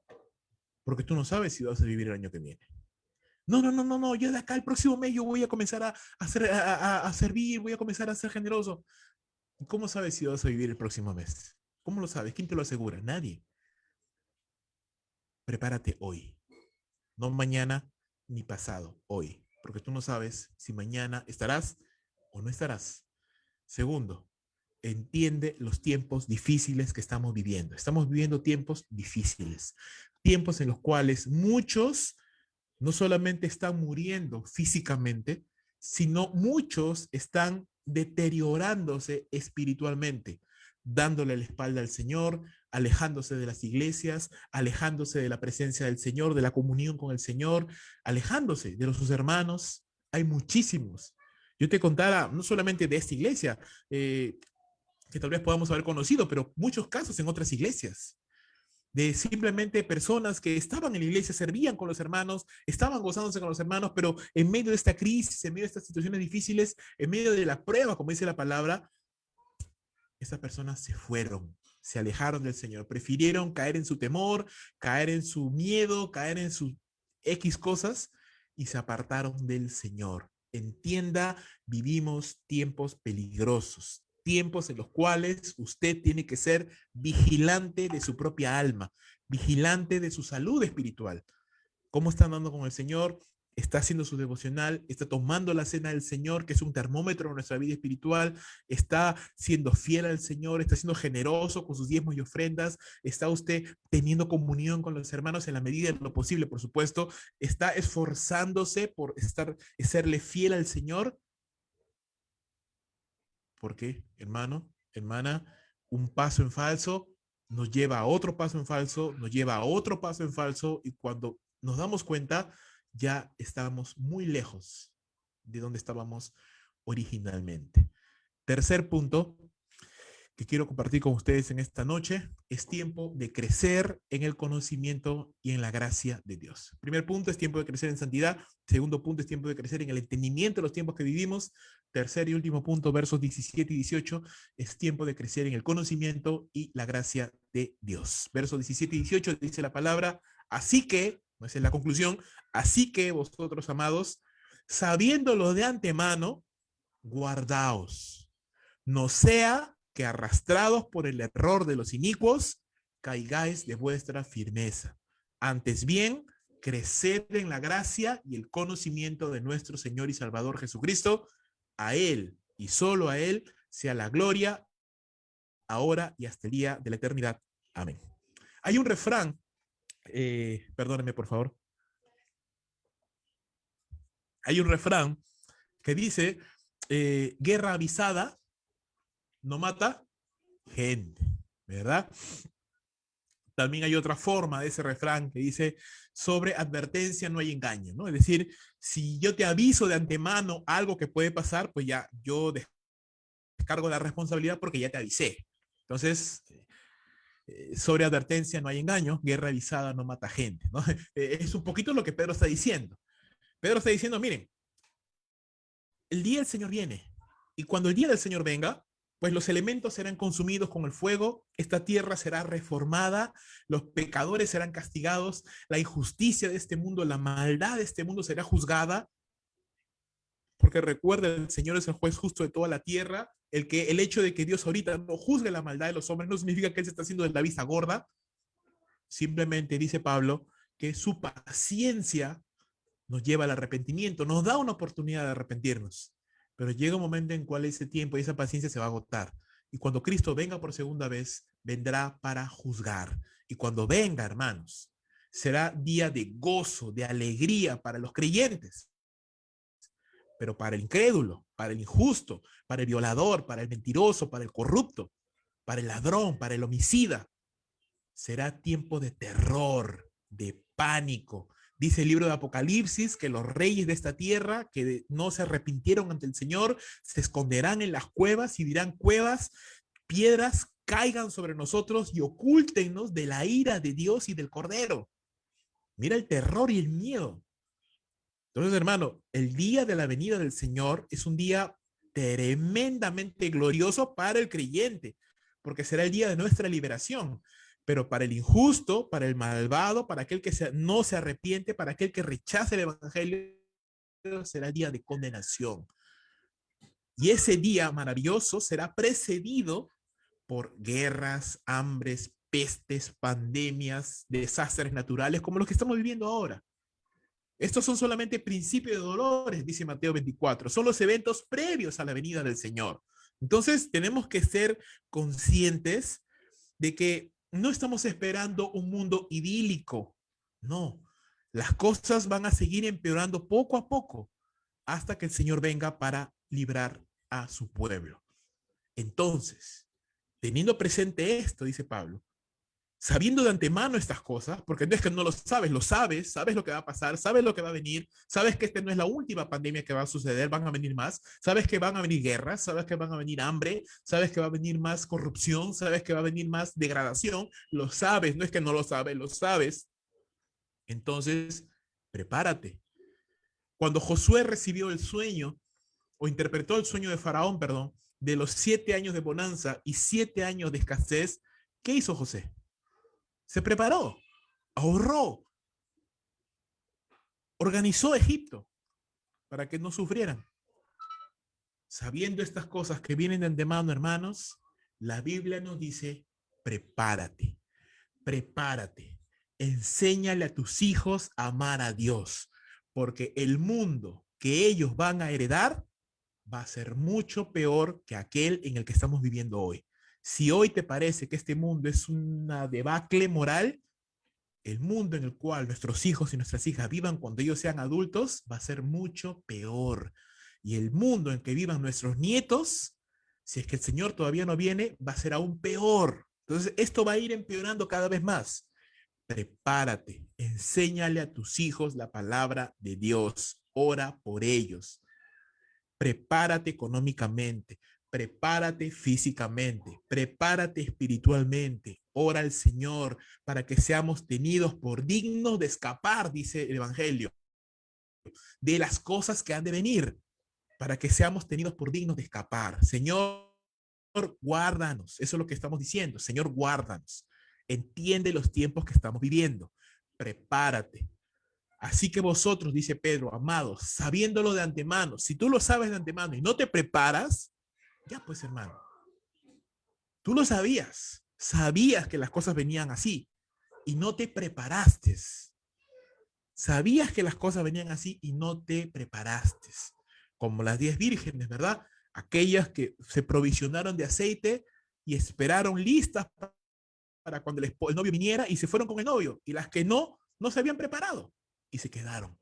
porque tú no sabes si vas a vivir el año que viene. No, no, no, no, no. Yo de acá el próximo mes yo voy a comenzar a servir, voy a comenzar a ser generoso. ¿Cómo sabes si vas a vivir el próximo mes? ¿Cómo lo sabes? ¿Quién te lo asegura? Nadie. Prepárate hoy. No mañana ni pasado, hoy. Porque tú no sabes si mañana estarás o no estarás. Segundo, entiende los tiempos difíciles que estamos viviendo. Estamos viviendo tiempos difíciles. Tiempos en los cuales muchos no solamente están muriendo físicamente, sino muchos están deteriorándose espiritualmente, dándole la espalda al Señor, alejándose de las iglesias, alejándose de la presencia del Señor, de la comunión con el Señor, alejándose de sus hermanos. Hay muchísimos. Yo te contara, no solamente de esta iglesia, que tal vez podamos haber conocido, pero muchos casos en otras iglesias de simplemente personas que estaban en la iglesia, servían con los hermanos, estaban gozándose con los hermanos, pero en medio de esta crisis, en medio de estas situaciones difíciles, en medio de la prueba, como dice la palabra, estas personas se fueron, se alejaron del Señor, prefirieron caer en su temor, caer en su miedo, caer en sus X cosas y se apartaron del Señor. Entienda, vivimos tiempos peligrosos, tiempos en los cuales usted tiene que ser vigilante de su propia alma, vigilante de su salud espiritual. ¿Cómo está andando con el Señor? Está haciendo su devocional, está tomando la cena del Señor, que es un termómetro de nuestra vida espiritual, está siendo fiel al Señor, está siendo generoso con sus diezmos y ofrendas, está usted teniendo comunión con los hermanos en la medida de lo posible, por supuesto, está esforzándose por serle fiel al Señor. Porque, hermano, hermana, un paso en falso nos lleva a otro paso en falso, nos lleva a otro paso en falso, y cuando nos damos cuenta, ya estamos muy lejos de donde estábamos originalmente. Tercer punto que quiero compartir con ustedes en esta noche, es tiempo de crecer en el conocimiento y en la gracia de Dios. Primer punto es tiempo de crecer en santidad. Segundo punto es tiempo de crecer en el entendimiento de los tiempos que vivimos. Tercer y último punto, versos 17 y 18, es tiempo de crecer en el conocimiento y la gracia de Dios. Versos 17 y 18 dice la palabra, así que, esa es la conclusión, así que vosotros, amados, sabiéndolo de antemano, guardaos, no sea que arrastrados por el error de los inicuos, caigáis de vuestra firmeza. Antes bien, creced en la gracia y el conocimiento de nuestro Señor y Salvador Jesucristo. A Él y solo a Él sea la gloria, ahora y hasta el día de la eternidad. Amén. Hay un refrán, perdónenme por favor. Hay un refrán que dice, guerra avisada no mata gente, ¿verdad? También hay otra forma de ese refrán que dice, sobre advertencia no hay engaño, ¿no? Es decir, si yo te aviso de antemano algo que puede pasar, pues ya yo descargo la responsabilidad porque ya te avisé. Entonces, sobre advertencia no hay engaño, guerra avisada no mata gente, ¿no? Es un poquito lo que Pedro está diciendo. Pedro está diciendo, miren, el día del Señor viene, y cuando el día del Señor venga, pues los elementos serán consumidos con el fuego, esta tierra será reformada, los pecadores serán castigados, la injusticia de este mundo, la maldad de este mundo será juzgada, porque recuerda, el Señor es el juez justo de toda la tierra, el hecho de que Dios ahorita no juzgue la maldad de los hombres no significa que Él se está haciendo de la vista gorda, simplemente dice Pablo que su paciencia nos lleva al arrepentimiento, nos da una oportunidad de arrepentirnos, pero llega un momento en cual ese tiempo y esa paciencia se va a agotar. Y cuando Cristo venga por segunda vez, vendrá para juzgar. Y cuando venga, hermanos, será día de gozo, de alegría para los creyentes, pero para el incrédulo, para el injusto, para el violador, para el mentiroso, para el corrupto, para el ladrón, para el homicida, será tiempo de terror, de pánico. Dice el libro de Apocalipsis que los reyes de esta tierra que no se arrepintieron ante el Señor se esconderán en las cuevas y dirán: cuevas, piedras caigan sobre nosotros y ocúltennos de la ira de Dios y del Cordero. Mira el terror y el miedo. Entonces, hermano, el día de la venida del Señor es un día tremendamente glorioso para el creyente, porque será el día de nuestra liberación. Pero para el injusto, para el malvado, para aquel que no se arrepiente, para aquel que rechaza el evangelio, será el día de condenación. Y ese día maravilloso será precedido por guerras, hambres, pestes, pandemias, desastres naturales, como los que estamos viviendo ahora. Estos son solamente principios de dolores, dice Mateo 24. Son los eventos previos a la venida del Señor. Entonces, tenemos que ser conscientes de que no estamos esperando un mundo idílico. No, las cosas van a seguir empeorando poco a poco hasta que el Señor venga para librar a su pueblo. Entonces, teniendo presente esto, dice Pablo, sabiendo de antemano estas cosas, porque no es que no lo sabes, sabes lo que va a pasar, sabes lo que va a venir, sabes que esta no es la última pandemia que va a suceder, van a venir más, sabes que van a venir guerras, sabes que van a venir hambre, sabes que va a venir más corrupción, sabes que va a venir más degradación, lo sabes, no es que no lo sabes, lo sabes. Entonces, prepárate. Cuando Josué recibió el sueño, o interpretó el sueño de Faraón, perdón, de los 7 años de bonanza y 7 años de escasez, ¿qué hizo José? Se preparó, ahorró, organizó Egipto para que no sufrieran. Sabiendo estas cosas que vienen de antemano, hermanos, la Biblia nos dice: prepárate, prepárate, enséñale a tus hijos a amar a Dios, porque el mundo que ellos van a heredar va a ser mucho peor que aquel en el que estamos viviendo hoy. Si hoy te parece que este mundo es una debacle moral, el mundo en el cual nuestros hijos y nuestras hijas vivan cuando ellos sean adultos va a ser mucho peor. Y el mundo en que vivan nuestros nietos, si es que el Señor todavía no viene, va a ser aún peor. Entonces, esto va a ir empeorando cada vez más. Prepárate, enséñale a tus hijos la palabra de Dios, ora por ellos. Prepárate económicamente, prepárate físicamente, prepárate espiritualmente. Ora al Señor para que seamos tenidos por dignos de escapar, dice el Evangelio, de las cosas que han de venir, para que seamos tenidos por dignos de escapar. Señor, guárdanos. Eso es lo que estamos diciendo. Señor, guárdanos. Entiende los tiempos que estamos viviendo. Prepárate. Así que vosotros, dice Pedro, amados, sabiéndolo de antemano, si tú lo sabes de antemano y no te preparas, ya pues hermano, tú lo sabías que las cosas venían así y no te preparaste. Sabías que las cosas venían así y no te preparaste. Como las 10 vírgenes, ¿verdad? Aquellas que se provisionaron de aceite y esperaron listas para cuando el novio viniera y se fueron con el novio. Y las que no se habían preparado y se quedaron.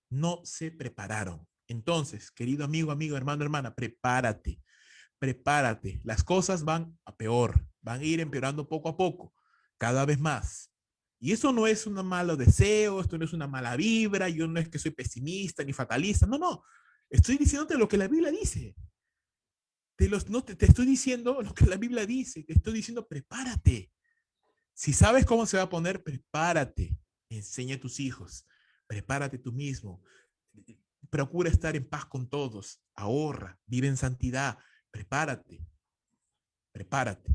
No se prepararon. Entonces, querido amigo, amigo, hermano, hermana, prepárate, prepárate. Las cosas van a peor, van a ir empeorando poco a poco, cada vez más. Y eso no es un malo deseo, esto no es una mala vibra, yo no es que soy pesimista ni fatalista, no, no. Estoy diciéndote lo que la Biblia dice. No te estoy diciendo lo que la Biblia dice, te estoy diciendo prepárate. Si sabes cómo se va a poner, prepárate. Enseña a tus hijos. Prepárate tú mismo. Procura estar en paz con todos. Ahorra. Vive en santidad. Prepárate. prepárate.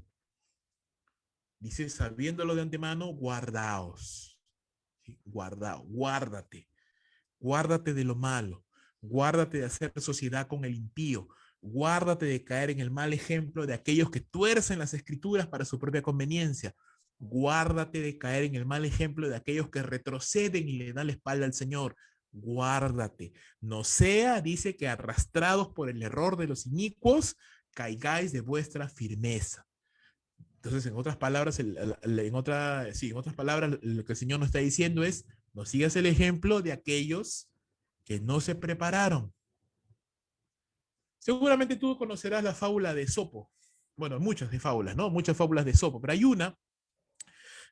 Dice, sabiéndolo de antemano, guardaos. ¿Sí? Guárdate. Guárdate de lo malo. Guárdate de hacer sociedad con el impío. Guárdate de caer en el mal ejemplo de aquellos que tuercen las escrituras para su propia conveniencia. Guárdate de caer en el mal ejemplo de aquellos que retroceden y le dan la espalda al Señor. Guárdate. No sea, dice, que arrastrados por el error de los inicuos, caigáis de vuestra firmeza. Entonces, en otras palabras, en otras palabras, lo que el Señor nos está diciendo es, no sigas el ejemplo de aquellos que no se prepararon. Seguramente tú conocerás la fábula de Esopo. Bueno, muchas de fábulas, ¿no? Muchas fábulas de Esopo, pero hay una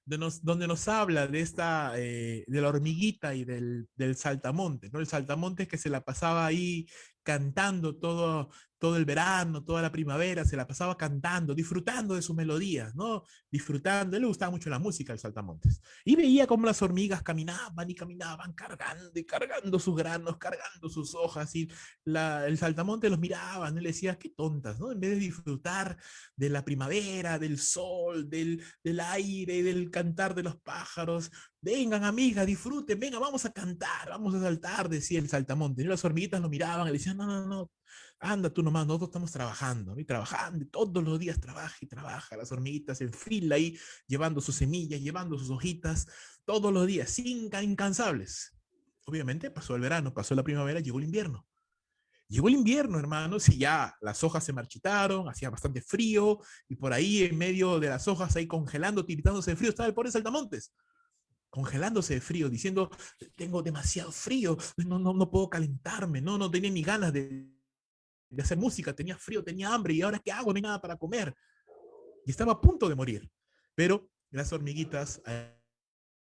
donde nos habla de de la hormiguita y del saltamontes, ¿no? El saltamontes que se la pasaba ahí cantando todo el verano, toda la primavera, se la pasaba cantando, disfrutando de sus melodías, ¿no? Disfrutando, a él le gustaba mucho la música, el saltamontes. Y veía cómo las hormigas caminaban y caminaban cargando y cargando sus granos, cargando sus hojas, y el saltamontes los miraba, ¿no? Y le decía, qué tontas, ¿no? En vez de disfrutar de la primavera, del sol, del aire, del cantar de los pájaros. Vengan, amigas, disfruten, venga, vamos a cantar, vamos a saltar, decía el saltamonte. Y las hormiguitas lo miraban y le decían, no, no, no, anda tú nomás, nosotros estamos trabajando, ¿no? Y trabajando, y todos los días trabaja y trabaja, las hormiguitas en fila ahí, llevando sus semillas, llevando sus hojitas, todos los días, sin incansables. Obviamente pasó el verano, pasó la primavera, llegó el invierno. Llegó el invierno, hermanos, y ya las hojas se marchitaron, hacía bastante frío, y por ahí en medio de las hojas, ahí congelando, tiritándose de frío, estaba el pobre saltamontes, congelándose de frío, diciendo, tengo demasiado frío, no puedo calentarme, no tenía ni ganas de hacer música, tenía frío, tenía hambre, y ahora ¿qué hago? No hay nada para comer. Y estaba a punto de morir. Pero las hormiguitas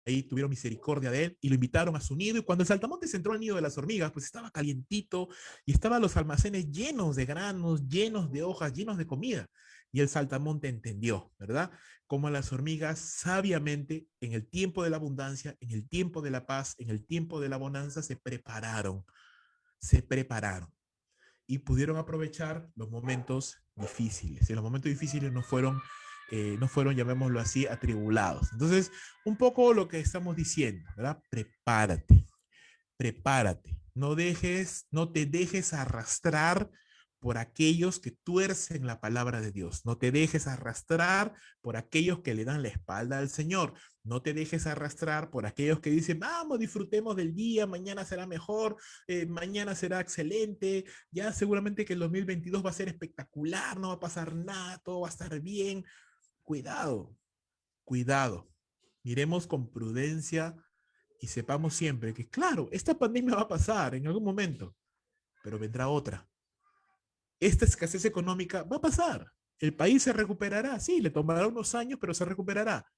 ahí tuvieron misericordia de él y lo invitaron a su nido. Y cuando el saltamontes entró al nido de las hormigas, pues estaba calientito y estaban los almacenes llenos de granos, llenos de hojas, llenos de comida. Y el saltamonte entendió, ¿verdad? Como las hormigas sabiamente en el tiempo de la abundancia, en el tiempo de la paz, en el tiempo de la bonanza, se prepararon y pudieron aprovechar los momentos difíciles. Y los momentos difíciles no fueron, llamémoslo así, atribulados. Entonces, un poco lo que estamos diciendo, ¿verdad? Prepárate, prepárate. No te dejes arrastrar por aquellos que tuercen la palabra de Dios. No te dejes arrastrar por aquellos que le dan la espalda al Señor. No te dejes arrastrar por aquellos que dicen, vamos, disfrutemos del día, mañana será mejor, mañana será excelente, ya seguramente que el 2022 va a ser espectacular, no va a pasar nada, todo va a estar bien. Cuidado, cuidado. Miremos con prudencia y sepamos siempre que, claro, esta pandemia va a pasar en algún momento, pero vendrá otra. Esta escasez económica va a pasar. El país se recuperará, sí, le tomará unos años, pero se recuperará.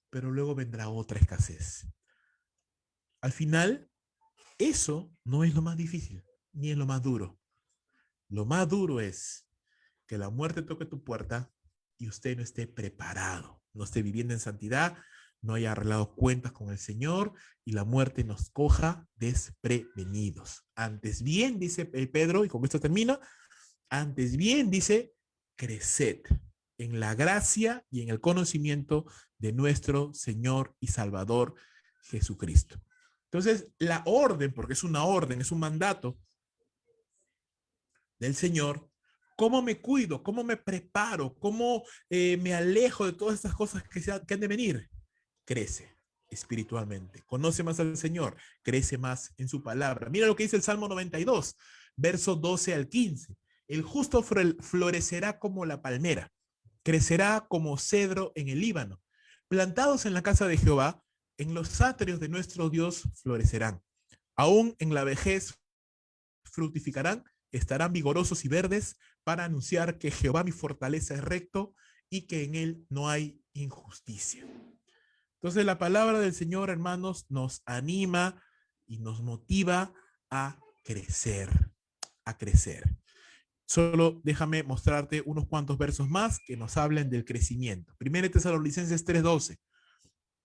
Pero luego vendrá otra escasez. Al final, eso no es lo más difícil, ni es lo más duro. Lo más duro es que la muerte toque tu puerta y usted no esté preparado, no esté viviendo en santidad, no haya arreglado cuentas con el Señor y la muerte nos coja desprevenidos. Antes bien, dice Pedro, y con esto termina, antes bien, dice, creced en la gracia y en el conocimiento de nuestro Señor y Salvador Jesucristo. Entonces, la orden, porque es una orden, es un mandato del Señor, ¿cómo me cuido? ¿Cómo me preparo? ¿Cómo me alejo de todas estas cosas que han de venir? Crece espiritualmente, conoce más al Señor, crece más en su palabra. Mira lo que dice el Salmo 92, verso 12 al 15. El justo florecerá como la palmera, crecerá como cedro en el Líbano. Plantados en la casa de Jehová, en los atrios de nuestro Dios florecerán. Aún en la vejez fructificarán, estarán vigorosos y verdes para anunciar que Jehová mi fortaleza es recto y que en él no hay injusticia. Entonces la palabra del Señor, hermanos, nos anima y nos motiva a crecer, a crecer. Solo déjame mostrarte unos cuantos versos más que nos hablen del crecimiento. Primero Tesalonicenses 3:12.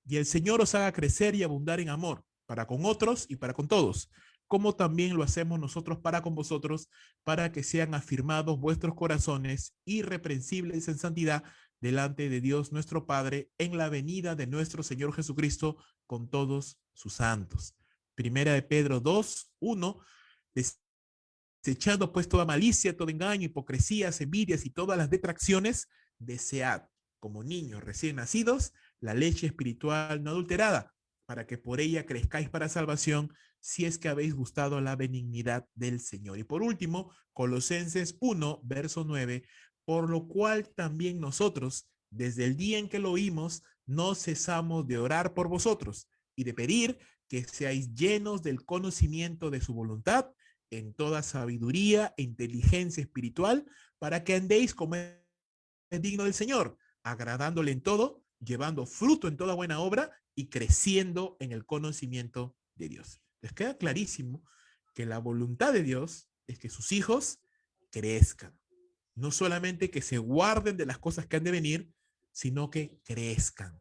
Y el Señor os haga crecer y abundar en amor, para con otros y para con todos, como también lo hacemos nosotros para con vosotros, para que sean afirmados vuestros corazones irreprensibles en santidad delante de Dios nuestro Padre en la venida de nuestro Señor Jesucristo con todos sus santos. Primera de Pedro 2:1, desechando pues toda malicia, todo engaño, hipocresías, envidias y todas las detracciones, desead, como niños recién nacidos, la leche espiritual no adulterada, para que por ella crezcáis para salvación, si es que habéis gustado la benignidad del Señor. Y por último, Colosenses 1, verso 9, por lo cual también nosotros, desde el día en que lo oímos, no cesamos de orar por vosotros y de pedir que seáis llenos del conocimiento de su voluntad en toda sabiduría e inteligencia espiritual, para que andéis como es digno del Señor, agradándole en todo, llevando fruto en toda buena obra y creciendo en el conocimiento de Dios. Les queda clarísimo que la voluntad de Dios es que sus hijos crezcan. No solamente que se guarden de las cosas que han de venir, sino que crezcan.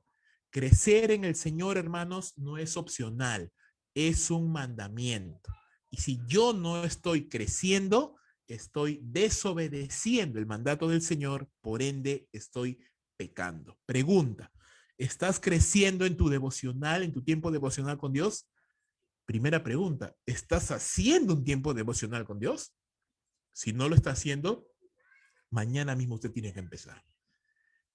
Crecer en el Señor, hermanos, no es opcional, es un mandamiento. Y si yo no estoy creciendo, estoy desobedeciendo el mandato del Señor, por ende estoy pecando. Pregunta, ¿estás creciendo en tu devocional, en tu tiempo devocional con Dios? Primera pregunta, ¿estás haciendo un tiempo devocional con Dios? Si no lo está haciendo, mañana mismo usted tiene que empezar.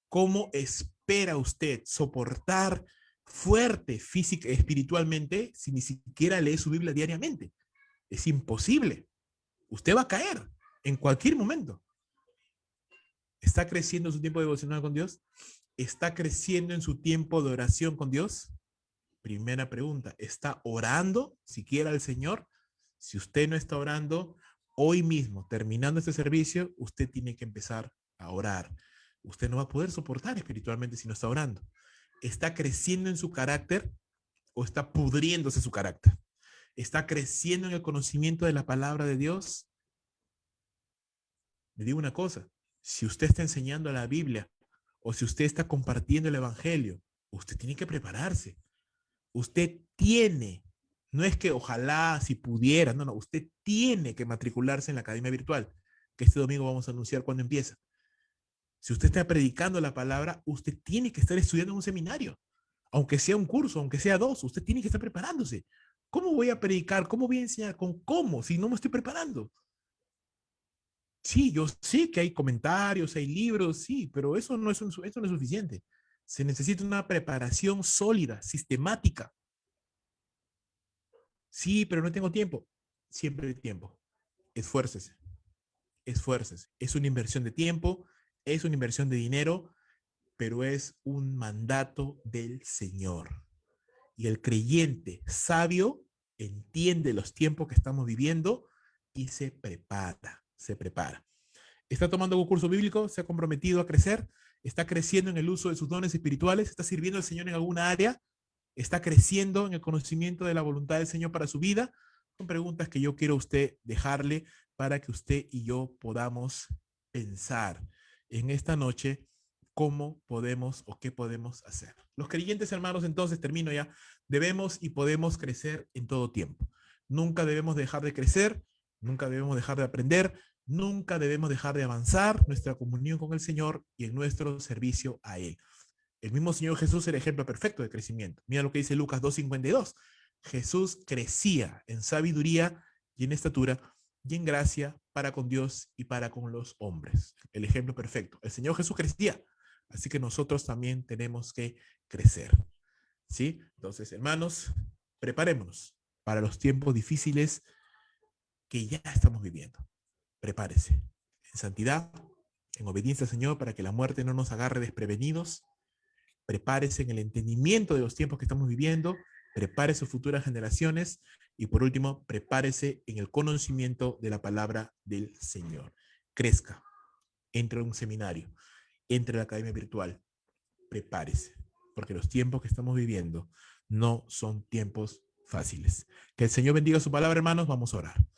¿Cómo espera usted soportar fuerte física, espiritualmente, si ni siquiera lee su Biblia diariamente? Es imposible. Usted va a caer en cualquier momento. ¿Está creciendo en su tiempo devocional con Dios? ¿Está creciendo en su tiempo de oración con Dios? Primera pregunta, ¿está orando siquiera al Señor? Si usted no está orando, hoy mismo, terminando este servicio, usted tiene que empezar a orar. Usted no va a poder soportar espiritualmente si no está orando. ¿Está creciendo en su carácter o está pudriéndose su carácter? ¿Está creciendo en el conocimiento de la palabra de Dios? Le digo una cosa, si usted está enseñando la Biblia o si usted está compartiendo el Evangelio, usted tiene que prepararse. Usted tiene, no es que ojalá si pudiera, no, usted tiene que matricularse en la academia virtual, que este domingo vamos a anunciar cuando empieza. Si usted está predicando la palabra, usted tiene que estar estudiando en un seminario, aunque sea un curso, aunque sea dos, usted tiene que estar preparándose. ¿Cómo voy a predicar? ¿Cómo voy a enseñar? ¿Con cómo? Si no me estoy preparando. Sí, yo sé que hay comentarios, hay libros, sí, pero eso no es suficiente. Se necesita una preparación sólida, sistemática. Sí, pero no tengo tiempo. Siempre hay tiempo. Esfuércese, esfuércese. Es una inversión de tiempo, es una inversión de dinero, pero es un mandato del Señor. Y el creyente sabio entiende los tiempos que estamos viviendo y se prepara, se prepara. Está tomando un curso bíblico, se ha comprometido a crecer, está creciendo en el uso de sus dones espirituales, está sirviendo al Señor en alguna área, está creciendo en el conocimiento de la voluntad del Señor para su vida. Son preguntas que yo quiero a usted dejarle para que usted y yo podamos pensar en esta noche cómo podemos o qué podemos hacer. Los creyentes hermanos, entonces termino ya, debemos y podemos crecer en todo tiempo. Nunca debemos dejar de crecer, nunca debemos dejar de aprender, nunca debemos dejar de avanzar nuestra comunión con el Señor y en nuestro servicio a Él. El mismo Señor Jesús era el ejemplo perfecto de crecimiento. Mira lo que dice Lucas 2:52. Jesús crecía en sabiduría y en estatura y en gracia para con Dios y para con los hombres. El ejemplo perfecto. El Señor Jesús crecía, así que nosotros también tenemos que crecer. ¿Sí? Entonces, hermanos, preparémonos para los tiempos difíciles que ya estamos viviendo. Prepárese en santidad, en obediencia al Señor para que la muerte no nos agarre desprevenidos. Prepárese en el entendimiento de los tiempos que estamos viviendo, prepare sus futuras generaciones y por último, prepárese en el conocimiento de la palabra del Señor. Crezca, entre a un seminario, entre a la academia virtual, prepárese, porque los tiempos que estamos viviendo no son tiempos fáciles. Que el Señor bendiga su palabra, hermanos, vamos a orar.